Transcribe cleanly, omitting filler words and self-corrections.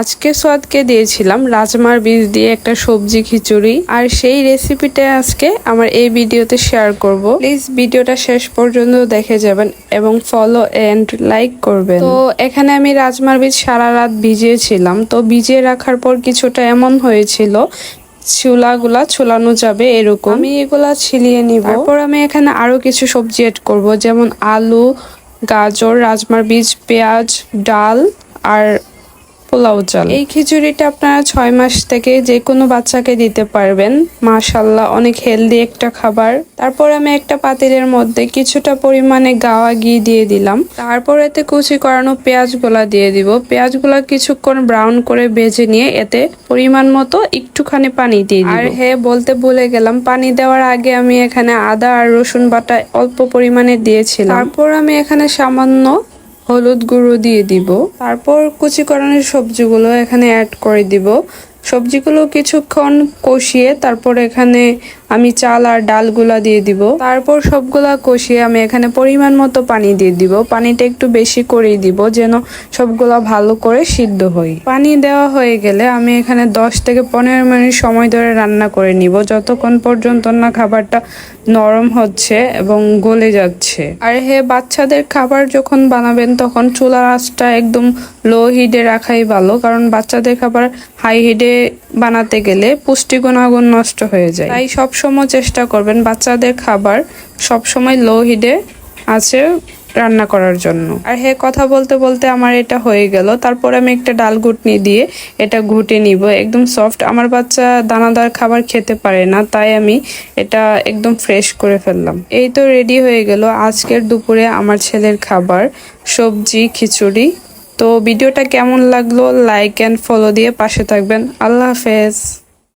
আজকে সোয়াদকে দিয়েছিলাম রাজমার বীজ দিয়ে একটা সবজি খিচুড়ি, আর সেই রেসিপিটা আজকে আমার এই ভিডিওতে শেয়ার করব। প্লিজ ভিডিওটা শেষ পর্যন্ত দেখে যাবেন এবং ফলো এন্ড লাইক করবেন। তো এখানে আমি রাজমার বীজ সারা রাত ভিজিয়েছিলাম। তো ভিজিয়ে রাখার পর কিছুটা এমন হয়েছিল ছোলাগুলা ছোলানো যাবে এরকম। আমি এগুলা ছিলিয়ে নিব। তারপর আমি এখানে আরো কিছু সবজি এড করব, যেমন আলু, গাজর, রাজমার বীজ, পেঁয়াজ, ডাল আর পোলাও চাল। এই খিচুড়িটা আপনারা 6 মাস থেকে যে কোনো বাচ্চাকে দিতে পারবেন। মাশাআল্লাহ, অনেক হেলদি একটা খাবার। তারপর আমি একটা পাতিলের মধ্যে কিছুটা পরিমাণে গাওয়া ঘি দিয়ে দিলাম। তারপর এতে কুচি করানো পেঁয়াজগুলা দিয়ে দিব। পেঁয়াজগুলা কিছুক্ষণ ব্রাউন করে ভেজে নিয়ে এতে পরিমাণ মতো একটুখানি পানি দিয়ে দিব। আর হ্যাঁ, বলতে ভুলে গেলাম, পানি দেওয়ার আগে আমি এখানে আদা আর রসুন বাটা অল্প পরিমাণে দিয়েছিলাম। তারপর আমি এখানে সামান্য হলুদ গুঁড়ো দিয়ে দিব। তারপর কুচি করানো সবজিগুলো এখানে অ্যাড করে দিব। সবজিগুলো কিছুক্ষণ কষিয়ে তারপর এখানে আমি চাল আর ডালগুলা দিয়ে দিব। তারপর সবগুলা কষিয়ে আমি এখানে পরিমাণ মতো পানি দিয়ে দিব। পানিটা একটু বেশি করেই দিব যেন সবগুলা ভালো করে সিদ্ধ হয়। পানি দেওয়া হয়ে গেলে আমি এখানে 10 থেকে 15 মিনিট সময় ধরে রান্না করে নিব, যতক্ষণ পর্যন্ত না খাবারটা নরম হচ্ছে এবং গলে যাচ্ছে। আর হ্যাঁ, বাচ্চাদের খাবার যখন বানাবেন তখন চুলার আঁচটা একদম লো হিটে রাখাই ভালো, কারণ বাচ্চাদের খাবার হাই হিটে বানাতে গেলে পুষ্টি গুণাগুণ নষ্ট হয়ে যায়। তাই সবসময় চেষ্টা করবেন বাচ্চাদের খাবার সবসময় লো হিটে আছে রান্না করার জন্য। আর হ্যাঁ, কথা বলতে বলতে আমার এটা হয়ে গেল। তারপর আমি একটা ডাল ঘুটনি দিয়ে এটা ঘুটে নিব, একদম সফট। আমার বাচ্চা দানাদার খাবার খেতে পারে না, তাই আমি এটা একদম ফ্রেশ করে ফেললাম। এই তো রেডি হয়ে গেল আজকের দুপুরে আমার ছেলের খাবার, সবজি খিচুড়ি। তো ভিডিওটা কেমন লাগলো লাইক এন্ড ফলো দিয়ে পাশে থাকবেন। আল্লাহ হাফেজ।